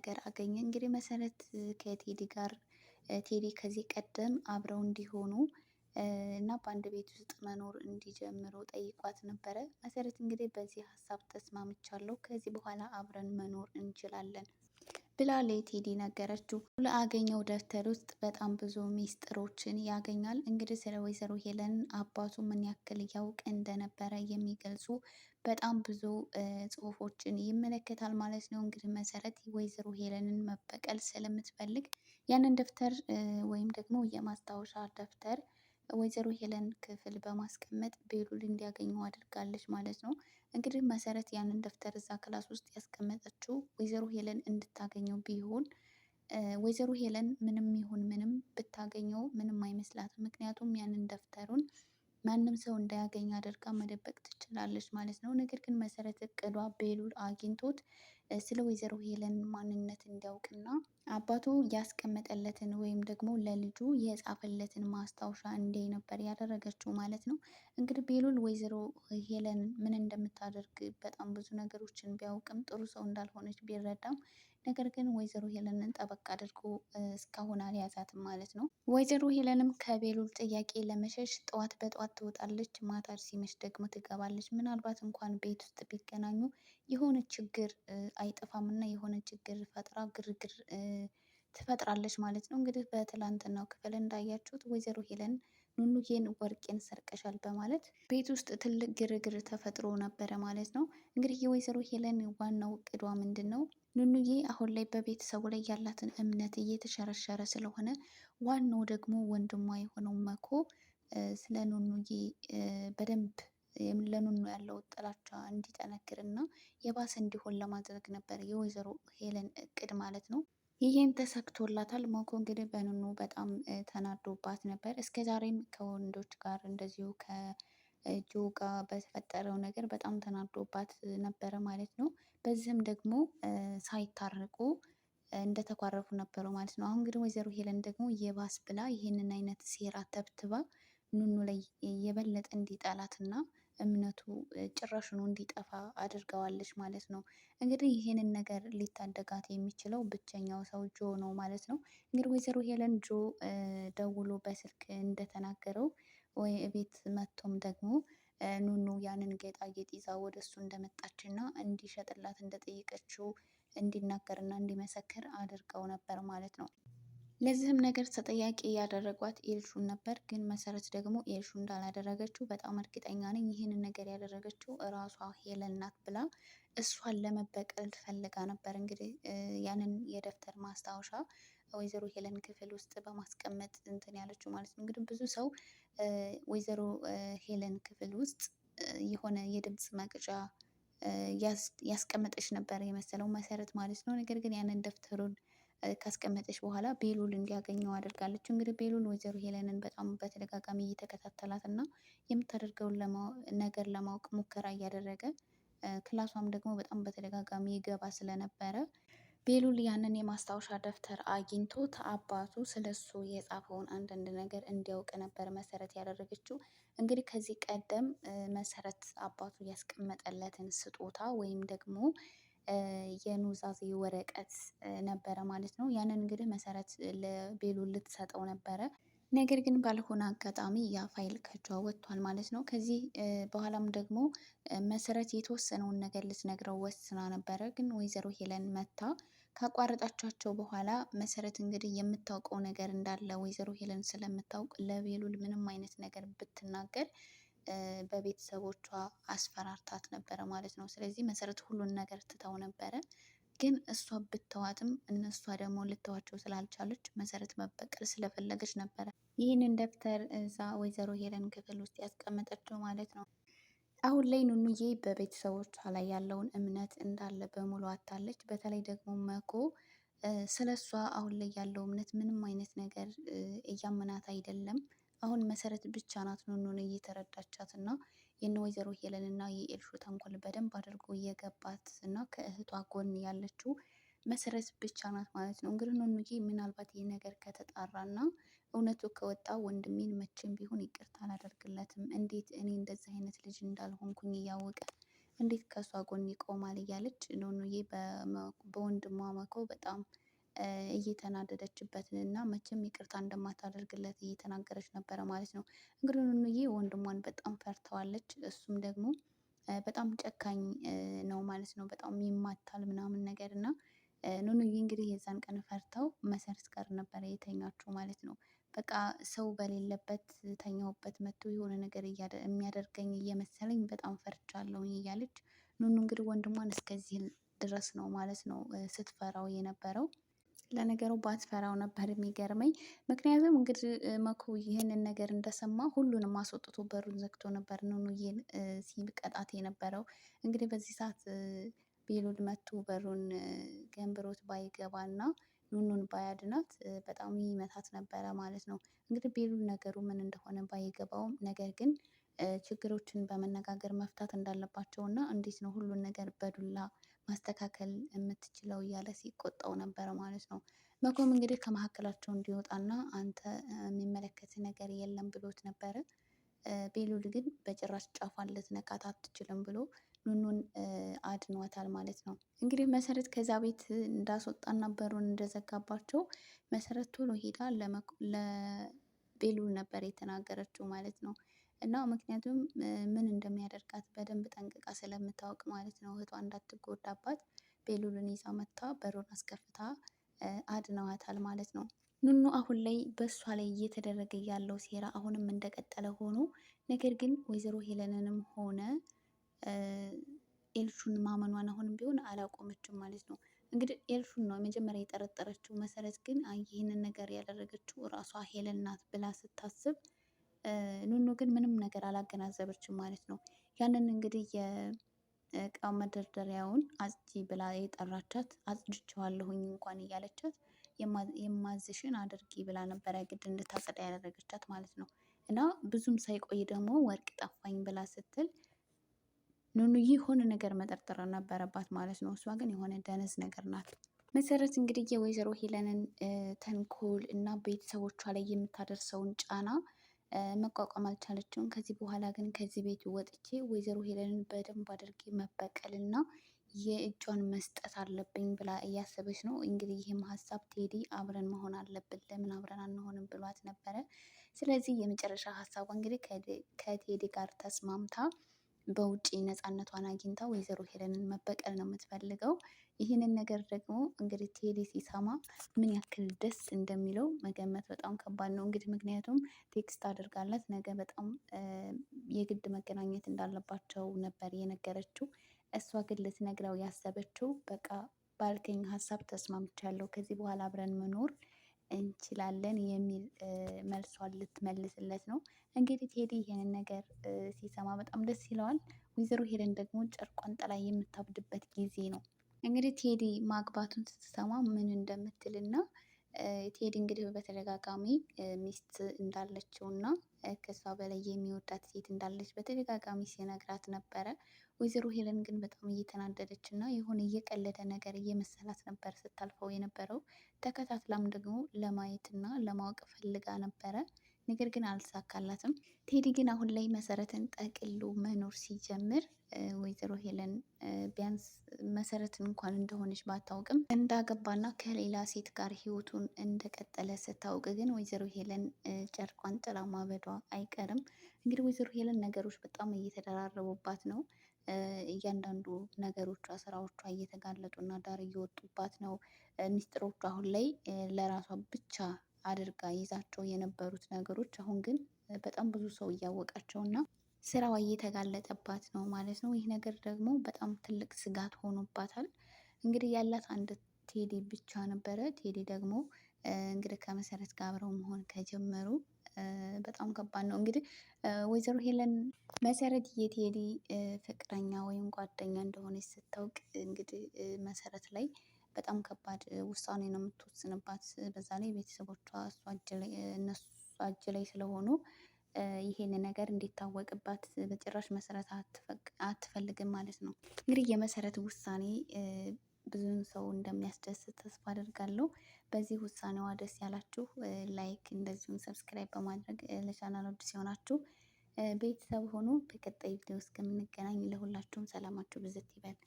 ነገር አገኘ። እንግዲህ መሰረት ከቴዲ ጋር ቴዲ ከዚህ ቀደም አብረው እንዲሆኑ እና በአንድ ቤት ውስጥ መኖር እንዲጀምሩ ጠይቋት ነበረ። መሰረት እንግዲህ በዚህ ሀሳብ ተስማምቻለሁ፣ ከዚህ በኋላ አብረን መኖር እንችላለን ብላ ለቴዲ ነገረችው። ለአገኘው ደብተር ውስጥ በጣም ብዙ ሚስጥሮችን ያገኛል። እንግዲህ ስለ ወይዘሮ ሄለን አባቱ ምን ያክል ያውቅ እንደነበረ የሚገልጹ በጣም ብዙ ጽሁፎችን ይመለከታል ማለት ነው። እንግዲህ መሰረት ወይዘሮ ሄለንን መበቀል ስለምትፈልግ ያንን ደብተር ወይም ደግሞ የማስታወሻ ደብተር ወይዘሮ ሄለን ክፍል በማስቀመጥ ቤሉል እንዲያገኘው አድርጋለች ማለት ነው። እንግዲህ መሰረት ያንን ደብተር እዛ ክላስ ውስጥ ያስቀመጠችው ወይዘሮ ሄለን እንድታገኘው ቢሆን ወይዘሮ ሄለን ምንም ይሁን ምንም ብታገኘው ምንም አይመስላትም። ምክንያቱም ያንን ደብተሩን ማንም ሰው እንዳያገኝ አድርጋ መደበቅ ትችላለች ማለት ነው። ነገር ግን መሰረት እቅዷ ቤሉል አግኝቶት ስለ ወይዘሮ ሄለን ማንነት እንዲያውቅና አባቱ ያስቀመጠለትን ወይም ደግሞ ለልጁ የጻፈለትን ማስታወሻ እንዲያይ ነበር ያደረገችው ማለት ነው። እንግዲህ ቤሉል ወይዘሮ ሄለን ምን እንደምታደርግ በጣም ብዙ ነገሮችን ቢያውቅም ጥሩ ሰው እንዳልሆነች ቢረዳም ነገር ግን ወይዘሮ ሄለንን ጠበቅ አድርጎ እስካሁን አልያዛትም ማለት ነው። ወይዘሮ ሄለንም ከቤሉል ጥያቄ ለመሸሽ ጠዋት በጠዋት ትወጣለች፣ ማታ ሲመሽ ደግሞ ትገባለች። ምናልባት እንኳን ቤት ውስጥ ቢገናኙ የሆነ ችግር አይጠፋም እና የሆነ ችግር ፈጥራ ግርግር ትፈጥራለች ማለት ነው። እንግዲህ በትላንትናው ክፍል እንዳያችሁት ወይዘሮ ሄለን ኑኑዬን ወርቄን ሰርቀሻል በማለት ቤት ውስጥ ትልቅ ግርግር ተፈጥሮ ነበረ ማለት ነው። እንግዲህ የወይዘሮ ሄለን ዋናው እቅዷ ምንድን ነው? ኑኑዬ አሁን ላይ በቤተሰቡ ላይ ያላትን እምነት እየተሸረሸረ ስለሆነ ዋናው ደግሞ ወንድሟ የሆነው መኮ ስለ ኑኑዬ በደንብ ለኑኑ ያለው ጥላቻ እንዲጠነክርና የባሰ እንዲሆን ለማድረግ ነበር የወይዘሮ ሄለን እቅድ ማለት ነው። ይሄን ተሳክቶላታል። ሞኮ እንግዲህ በኑኑ በጣም ተናዶባት ነበር። እስከ ዛሬም ከወንዶች ጋር እንደዚሁ ከጆ ጋር በተፈጠረው ነገር በጣም ተናዶባት ነበረ ማለት ነው። በዚህም ደግሞ ሳይታረቁ እንደተኳረፉ ነበሩ ማለት ነው። አሁን እንግዲህ ወይዘሮ ሄለን ደግሞ የባስ ብላ ይህንን አይነት ሴራ ተብትባ ኑኑ ላይ የበለጠ እንዲጠላትና እምነቱ ጭራሽኑ እንዲጠፋ አድርገዋለች ማለት ነው። እንግዲህ ይህንን ነገር ሊታደጋት የሚችለው ብቸኛው ሰው ጆ ነው ማለት ነው። እንግዲህ ወይዘሮ ሄለን ጆ ደውሎ በስልክ እንደተናገረው ወይ ቤት መጥቶም ደግሞ ኑኑ ያንን ጌጣጌጥ ይዛ ወደ እሱ እንደመጣችና እንዲሸጥላት እንደጠየቀችው እንዲናገርና እንዲመሰክር አድርገው ነበር ማለት ነው። ለዚህም ነገር ተጠያቂ ያደረጓት ኤልሹን ነበር። ግን መሰረት ደግሞ ኤልሹ እንዳላደረገችው በጣም እርግጠኛ ነኝ። ይህንን ነገር ያደረገችው እራሷ ሄለን ናት ብላ እሷን ለመበቀል ፈልጋ ነበር። እንግዲህ ያንን የደብተር ማስታወሻ ወይዘሮ ሄለን ክፍል ውስጥ በማስቀመጥ እንትን ያለችው ማለት ነው። እንግዲህ ብዙ ሰው ወይዘሮ ሄለን ክፍል ውስጥ የሆነ የድምፅ መቅጃ ያስቀመጠች ነበር የመሰለው መሰረት ማለት ነው። ነገር ግን ያንን ደብተሩን ካስቀመጠች በኋላ ቤሉል እንዲያገኘው አድርጋለች። እንግዲህ ቤሉል ወይዘሮ ሄለንን በጣም በተደጋጋሚ እየተከታተላት እና የምታደርገውን ነገር ለማወቅ ሙከራ እያደረገ ክላሷም ደግሞ በጣም በተደጋጋሚ ይገባ ስለነበረ ቤሉል ያንን የማስታወሻ ደብተር አግኝቶት አባቱ ስለሱ የጻፈውን አንዳንድ ነገር እንዲያውቅ ነበር መሰረት ያደረገችው። እንግዲህ ከዚህ ቀደም መሰረት አባቱ ያስቀመጠለትን ስጦታ ወይም ደግሞ የኑዛዜ ወረቀት ነበረ ማለት ነው። ያንን እንግዲህ መሰረት ለቤሉል ልትሰጠው ነበረ። ነገር ግን ባልሆነ አጋጣሚ ያ ፋይል ከእጇ ወጥቷል ማለት ነው። ከዚህ በኋላም ደግሞ መሰረት የተወሰነውን ነገር ልትነግረው ወስና ነበረ። ግን ወይዘሮ ሄለን መታ ካቋረጣቻቸው በኋላ መሰረት እንግዲህ የምታውቀው ነገር እንዳለ ወይዘሮ ሄለን ስለምታውቅ ለቤሉል ምንም አይነት ነገር ብትናገር በቤተሰቦቿ አስፈራርታት ነበረ ማለት ነው። ስለዚህ መሰረት ሁሉን ነገር ትተው ነበረ። ግን እሷ ብተዋትም እነሷ ደግሞ ልተዋቸው ስላልቻለች መሰረት መበቀል ስለፈለገች ነበረ ይህንን ደብተር እዛ ወይዘሮ ሄለን ክፍል ውስጥ ያስቀመጠችው ማለት ነው። አሁን ላይ ኑኑዬ በቤተሰቦቿ ላይ ያለውን እምነት እንዳለ በሙሉ አታለች። በተለይ ደግሞ መኮ ስለ እሷ አሁን ላይ ያለው እምነት ምንም አይነት ነገር እያመናት አይደለም። አሁን መሰረት ብቻ ናት ኑኑን እየተረዳቻት እና የነ ወይዘሮ ሄለን እና የኤልሹ ተንኮል በደንብ አድርጎ እየገባት እና ከእህቷ ጎን ያለችው መሰረት ብቻ ናት ማለት ነው። እንግዲህ ኑኑዬ ምናልባት ይህ ነገር ከተጣራና እውነቱ ከወጣ ወንድሜን መቼም ቢሆን ይቅርታ አላደርግለትም። እንዴት እኔ እንደዚህ አይነት ልጅ እንዳልሆንኩኝ እያወቀ እንዴት ከእሷ ጎን ይቆማል እያለች ኑኑዬ በወንድሟ መኮ በጣም እየተናደደችበት እና መቼም ይቅርታ እንደማታደርግለት እየተናገረች ነበረ ማለት ነው። እንግዲህ ኑኑዬ ወንድሟን በጣም ፈርተዋለች። እሱም ደግሞ በጣም ጨካኝ ነው ማለት ነው። በጣም ይማታል ምናምን ነገር እና ኑኑዬ እንግዲህ የዛን ቀን ፈርተው መሰረት ጋር ነበረ የተኛችው ማለት ነው። በቃ ሰው በሌለበት ተኛሁበት መጥቶ የሆነ ነገር የሚያደርገኝ እየመሰለኝ በጣም ፈርቻለሁኝ እያለች ኑኑ እንግዲህ ወንድሟን እስከዚህ ድረስ ነው ማለት ነው ስትፈራው የነበረው። ለነገሩ ባትፈራው ነበር የሚገርመኝ። ምክንያቱም እንግዲህ መኩ ይህንን ነገር እንደሰማ ሁሉንም አስወጥቶ በሩን ዘግቶ ነበር ኑኑዬን ሲቀጣት የነበረው። እንግዲህ በዚህ ሰዓት ቤሉል መቶ በሩን ገንብሮት ባይገባና ኑኑን ባያድናት በጣም ይመታት ነበረ ማለት ነው። እንግዲህ ቤሉል ነገሩ ምን እንደሆነ ባይገባውም ነገር ግን ችግሮችን በመነጋገር መፍታት እንዳለባቸው እና እንዴት ነው ሁሉን ነገር በዱላ ማስተካከል የምትችለው እያለ ሲቆጣው ነበረ ማለት ነው። መኮም እንግዲህ ከመካከላቸው እንዲወጣና አንተ የሚመለከት ነገር የለም ብሎት ነበረ። ቤሉል ግን በጭራሽ ጫፏን ልትነካት አትችልም ብሎ ኑኑን አድኗታል ማለት ነው። እንግዲህ መሰረት ከዛ ቤት እንዳስወጣና በሩን እንደዘጋባቸው መሰረት ቶሎ ሄዳ ለቤሉል ነበር የተናገረችው ማለት ነው። እና ምክንያቱም ምን እንደሚያደርጋት በደንብ ጠንቅቃ ስለምታውቅ ማለት ነው። እህቷ እንዳትጎዳባት ቤሉልን ይዛ መታ በሩን አስከፍታ አድነዋታል ማለት ነው። ኑኑ አሁን ላይ በእሷ ላይ እየተደረገ ያለው ሴራ አሁንም እንደቀጠለ ሆኖ ነገር ግን ወይዘሮ ሄለንንም ሆነ ኤልሹን ማመኗን አሁንም ቢሆን አላቆመችም ማለት ነው። እንግዲህ ኤልሹን ነው መጀመሪያ የጠረጠረችው። መሰረት ግን ይህንን ነገር ያደረገችው እራሷ ሄለን ናት ብላ ስታስብ ኑኑ ግን ምንም ነገር አላገናዘበችም ማለት ነው። ያንን እንግዲህ የእቃ መደርደሪያውን አጽጂ ብላ የጠራቻት አጽድቼዋለሁኝ እንኳን እያለቻት የማዝሽን አድርጊ ብላ ነበረ ግድ እንድታጸዳ ያደረገቻት ማለት ነው። እና ብዙም ሳይቆይ ደግሞ ወርቅ ጠፋኝ ብላ ስትል ኑኑ የሆነ ነገር መጠርጠር ነበረባት ማለት ነው። እሷ ግን የሆነ ደነዝ ነገር ናት። መሰረት እንግዲህ የወይዘሮ ሄለንን ተንኮል እና ቤተሰቦቿ ላይ የምታደርሰውን ጫና መቋቋም አልቻለችም። ከዚህ በኋላ ግን ከዚህ ቤት ወጥቼ ወይዘሮ ሄለንን በደንብ አድርጌ መበቀል እና የእጇን መስጠት አለብኝ ብላ እያሰበች ነው። እንግዲህ ይህም ሀሳብ ቴዲ አብረን መሆን አለብን ለምን አብረን አንሆንም ብሏት ነበረ። ስለዚህ የመጨረሻ ሀሳቧ እንግዲህ ከቴዲ ጋር ተስማምታ በውጪ ነፃነቷን አግኝታ ወይዘሮ ሄለንን መበቀል ነው የምትፈልገው። ይህንን ነገር ደግሞ እንግዲህ ቴዲ ሲሰማ ምን ያክል ደስ እንደሚለው መገመት በጣም ከባድ ነው። እንግዲህ ምክንያቱም ቴክስት አድርጋለት ነገ በጣም የግድ መገናኘት እንዳለባቸው ነበር የነገረችው። እሷ ግን ልትነግረው ያሰበችው በቃ ባልከኝ ሀሳብ ተስማምቻለሁ ከዚህ በኋላ አብረን መኖር እንችላለን የሚል መልሷን ልትመልስለት ነው። እንግዲህ ቴዲ ይሄንን ነገር ሲሰማ በጣም ደስ ይለዋል። ወይዘሮ ሄለን ደግሞ ጨርቋን ጥላ የምታብድበት ጊዜ ነው። እንግዲህ ቴዲ ማግባቱን ስትሰማ ምን እንደምትልና ቴዲ እንግዲህ በተደጋጋሚ ሚስት እንዳለችው እና ከሷ በላይ የሚወዳት ሴት እንዳለች በተደጋጋሚ ሲነግራት ነበረ። ወይዘሮ ሄለን ግን በጣም እየተናደደች እና የሆነ እየቀለደ ነገር እየመሰላት ነበር ስታልፈው የነበረው። ተከታትላም ደግሞ ለማየት እና ለማወቅ ፈልጋ ነበረ። ነገር ግን አልተሳካላትም። ቴዲ ግን አሁን ላይ መሰረትን ጠቅሎ መኖር ሲጀምር ወይዘሮ ሄለን ቢያንስ መሰረትን እንኳን እንደሆነች ባታውቅም እንዳገባና ከሌላ ሴት ጋር ህይወቱን እንደቀጠለ ስታውቅ ግን ወይዘሮ ሄለን ጨርቋን ጥላ ማበዷ አይቀርም። እንግዲህ ወይዘሮ ሄለን ነገሮች በጣም እየተደራረቡባት ነው። እያንዳንዱ ነገሮቿ ስራዎቿ እየተጋለጡና ዳር እየወጡባት ነው። ሚስጥሮቿ አሁን ላይ ለራሷ ብቻ አድርጋ ይዛቸው የነበሩት ነገሮች አሁን ግን በጣም ብዙ ሰው እያወቃቸው እና ስራዋ እየተጋለጠባት ነው ማለት ነው። ይህ ነገር ደግሞ በጣም ትልቅ ስጋት ሆኖባታል። እንግዲህ ያላት አንድ ቴዲ ብቻ ነበረ። ቴዲ ደግሞ እንግዲህ ከመሰረት ጋር አብረው መሆን ከጀመሩ በጣም ከባድ ነው። እንግዲህ ወይዘሮ ሄለን መሰረት የቴዲ ፍቅረኛ ወይም ጓደኛ እንደሆነች ስታውቅ እንግዲህ መሰረት ላይ በጣም ከባድ ውሳኔ ነው የምትወስንባት። በዛ ላይ ቤተሰቦቿ እነሱ እጅ ላይ ስለሆኑ ይሄን ነገር እንዲታወቅባት በጭራሽ መሰረት አትፈልግም ማለት ነው። እንግዲህ የመሰረት ውሳኔ ብዙን ሰው እንደሚያስደስት ተስፋ አደርጋለሁ። በዚህ ውሳኔዋ ደስ ያላችሁ ላይክ እንደዚሁም ሰብስክራይብ በማድረግ ለቻናል አዲስ የሆናችሁ ቤተሰብ ሆኖ በቀጣይ ቪዲዮ እስከምንገናኝ ለሁላችሁም ሰላማችሁ ብዝት ይበል።